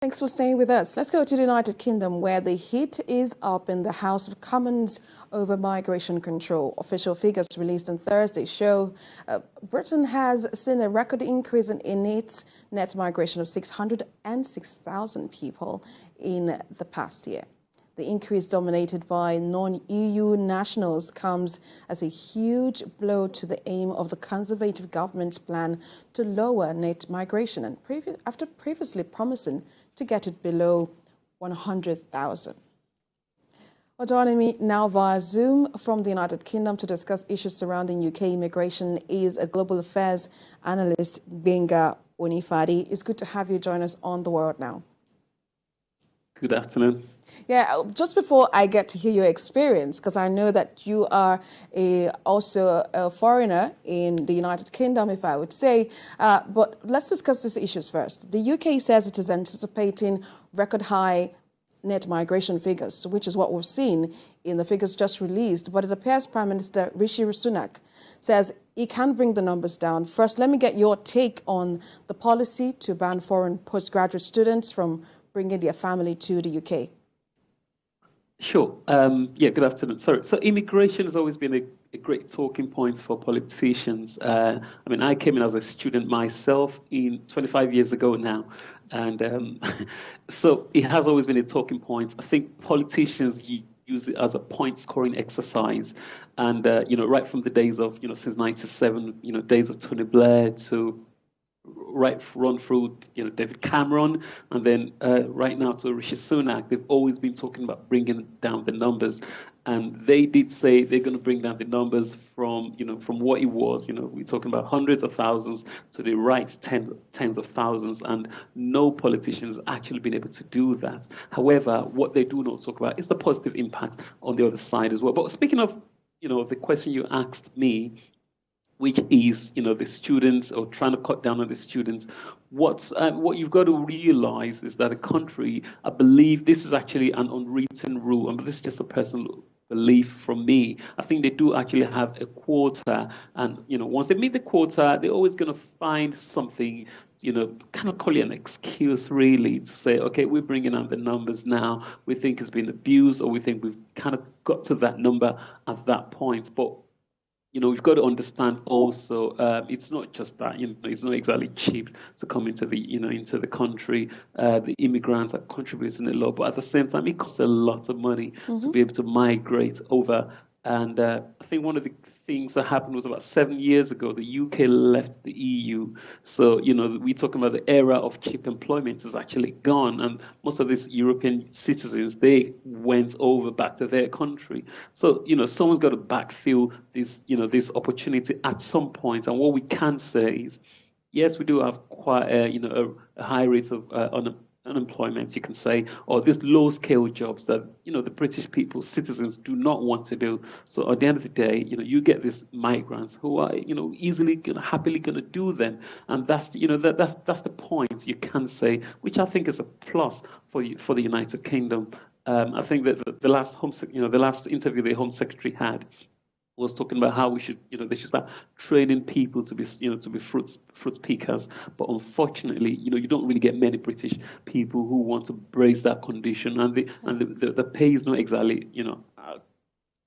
Thanks for staying with us. Let's go to the United Kingdom, where the heat is up in the House of Commons over migration control. Official figures released on Thursday show Britain has seen a record increase in its net migration of 606,000 people in the past year. The increase, dominated by non-EU nationals, comes as a huge blow to the aim of the Conservative government's plan to lower net migration, and after previously promising to get it below 100,000. Well, joining me now via Zoom from the United Kingdom to discuss issues surrounding UK immigration is a global affairs analyst, Gbenga Onifade. It's good to have you join us on The World Now. Good afternoon. Yeah, just before I get to hear your experience, because I know that you are also a foreigner in the United Kingdom, if I would say, but let's discuss these issues first. The UK says it is anticipating record high net migration figures, which is what we've seen in the figures just released, but it appears Prime Minister Rishi Sunak says he can bring the numbers down. First, let me get your take on the policy to ban foreign postgraduate students from bringing their family to the UK. Sure. Good afternoon. Sorry. So immigration has always been a great talking point for politicians. I came in as a student myself 25 years ago now. And so it has always been a talking point. I think politicians use it as a point scoring exercise. And, right from the days of, since 97, days of Tony Blair to run through David Cameron, and then right now to Rishi Sunak, they've always been talking about bringing down the numbers, and they did say they're going to bring down the numbers from what it was. We're talking about hundreds of thousands to the right tens of thousands, and no politicians actually been able to do that. However, what they do not talk about is the positive impact on the other side as well. But speaking of the question you asked me, which is, the students, or trying to cut down on the students. What you've got to realize is that a country, I believe this is actually an unwritten rule, and this is just a personal belief from me. I think they do actually have a quota, and once they meet the quota, they're always going to find something, kind of call it an excuse, really, to say, okay, we're bringing out the numbers now. We think it's been abused, or we think we've kind of got to that number at that point. But we've got to understand also, it's not just that, it's not exactly cheap to come into the country. The immigrants are contributing a lot, but at the same time, it costs a lot of money to be able to migrate over. And I think one of the things that happened was about 7 years ago, the UK left the EU. So, we're talking about the era of cheap employment is actually gone. And most of these European citizens, they went over back to their country. So, someone's got to backfill this opportunity at some point. And what we can say is, yes, we do have quite a high rate of unemployment, you can say, or these low-scale jobs that the British people, citizens, do not want to do. So at the end of the day, you get these migrants who are easily happily going to do them, and that's that's the point you can say, which I think is a plus for the United Kingdom. I think that the last interview the Home Secretary had was talking about how we should, they should start training people to be, fruit pickers. But unfortunately, you don't really get many British people who want to brace that condition, and the pay is not exactly,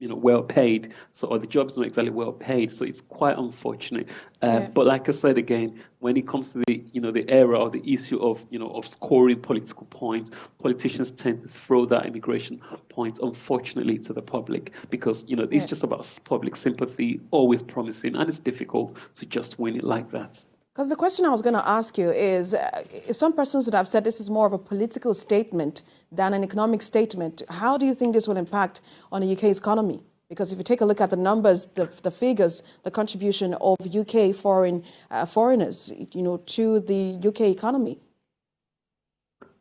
well paid. So, or the job's not exactly well paid. So it's quite unfortunate. But like I said again, when it comes to the era or the issue of of scoring political points, politicians tend to throw that immigration point, unfortunately, to the public, because it's just about public sympathy, always promising, and it's difficult to just win it like that. Because the question I was going to ask you is, some persons would have said this is more of a political statement than an economic statement. How do you think this will impact on the UK's economy? Because if you take a look at the numbers, the figures, the contribution of UK foreigners, to the UK economy.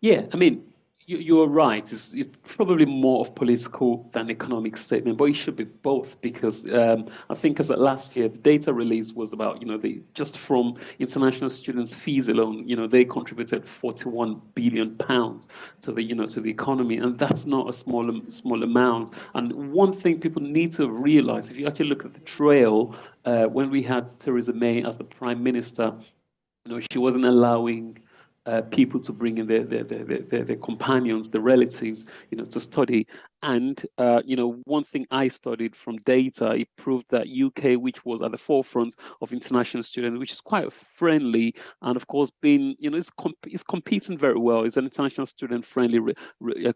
Yeah, you're right. It's probably more of political than economic statement, but it should be both, because I think as of last year, the data release was about, just from international students' fees alone, they contributed £41 billion to the economy, and that's not a small amount. And one thing people need to realize, if you actually look at the trail, when we had Theresa May as the Prime Minister, she wasn't allowing people to bring in their companions, their relatives, to study. And one thing I studied from data, it proved that UK, which was at the forefront of international students, which is quite friendly, and of course, being it's competing very well. It's an international student-friendly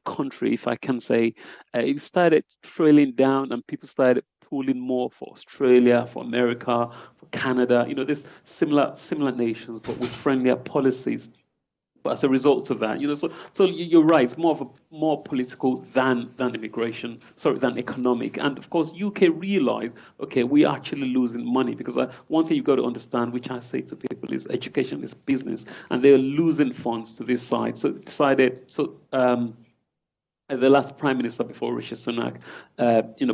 country, if I can say. It started trailing down, and people started pulling more for Australia, for America, for Canada. There's similar nations, but with friendlier policies. But as a result of that, so you're right. It's more political than immigration, than economic. And of course, UK realized, okay, we're actually losing money because one thing you've got to understand, which I say to people, is education is business, and they're losing funds to this side. So decided. The last prime minister before Rishi Sunak,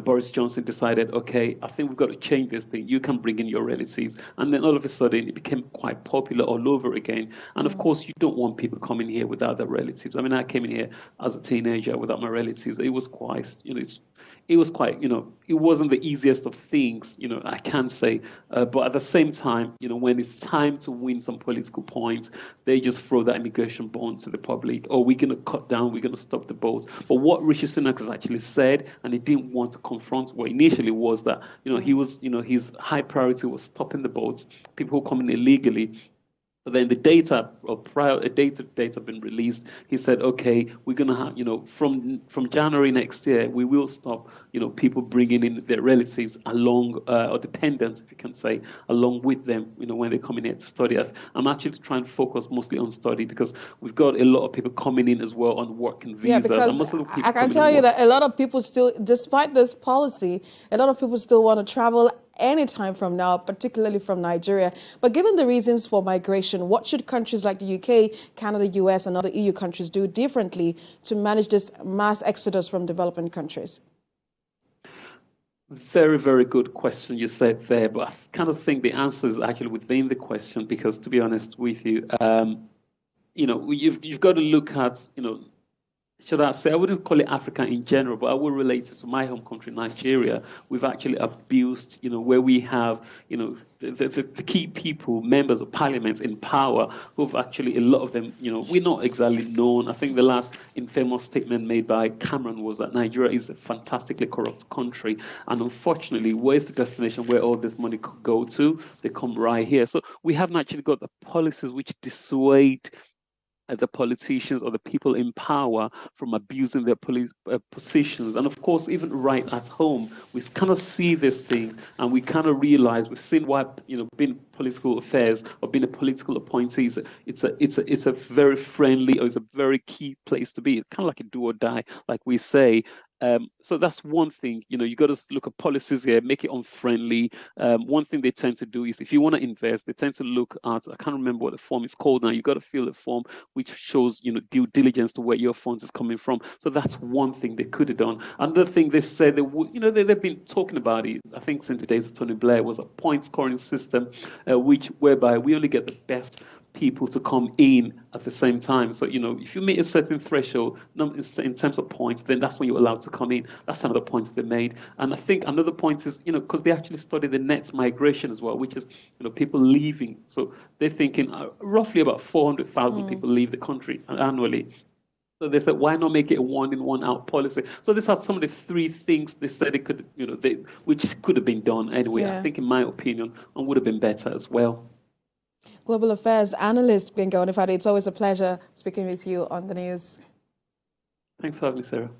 Boris Johnson decided, okay, I think we've got to change this thing. You can bring in your relatives. And then all of a sudden, it became quite popular all over again. And of course, you don't want people coming here without their relatives. I mean, I came in here as a teenager without my relatives. It was quite, it wasn't the easiest of things, I can say. But at the same time, when it's time to win some political points, they just throw that immigration bond to the public. Oh, we're going to cut down, we're going to stop the boats. But what Rishi Sunak has actually said, and he didn't want to confront what initially was that, he was, his high priority was stopping the boats, people who come in illegally. But then the data data been released. He said, okay, we're gonna have, from January next year, we will stop, people bringing in their relatives along or dependents, if you can say, along with them, when they come in here to study. I'm actually trying to focus mostly on study because we've got a lot of people coming in as well on working visas. Yeah, because I can tell you that a lot of people still, despite this policy, a lot of people still want to travel anytime from now, particularly from Nigeria. But given the reasons for migration, what should countries like the UK, Canada, US, and other EU countries do differently to manage this mass exodus from developing countries? Very, very good question you said there, but I kind of think the answer is actually within the question because, to be honest with you, you've got to look at, should I say, I wouldn't call it Africa in general, but I will relate it to my home country, Nigeria. We've actually abused, where we have, the key people, members of parliament in power, who've actually, a lot of them, we're not exactly known. I think the last infamous statement made by Cameron was that Nigeria is a fantastically corrupt country. And unfortunately, where's the destination where all this money could go to? They come right here. So we haven't actually got the policies which dissuade the politicians or the people in power from abusing their positions. And of course, even right at home, we kind of see this thing and we kind of realize, we've seen why, being political affairs or being a political appointee, it's a very friendly, or it's a very key place to be. It's kind of like a do or die, like we say. So that's one thing, you got to look at policies here, make it unfriendly. One thing they tend to do is if you want to invest, they tend to look at, I can't remember what the form is called now, you got to fill a form which shows, due diligence to where your funds is coming from. So that's one thing they could have done. Another thing they said, they would, they've been talking about it, I think since the days of Tony Blair, was a point scoring system, whereby we only get the best people to come in at the same time. So, if you meet a certain threshold in terms of points, then that's when you're allowed to come in. That's another point they made. And I think another point is, because they actually study the net migration as well, which is, people leaving. So they're thinking roughly about 400,000 people leave the country annually. So they said, why not make it a one in, one out policy? So these are some of the three things they said it could, which could have been done anyway. Yeah. I think, in my opinion, and would have been better as well. Global Affairs analyst Gbenga Onifade, it's always a pleasure speaking with you on the news. Thanks for having me, Sarah.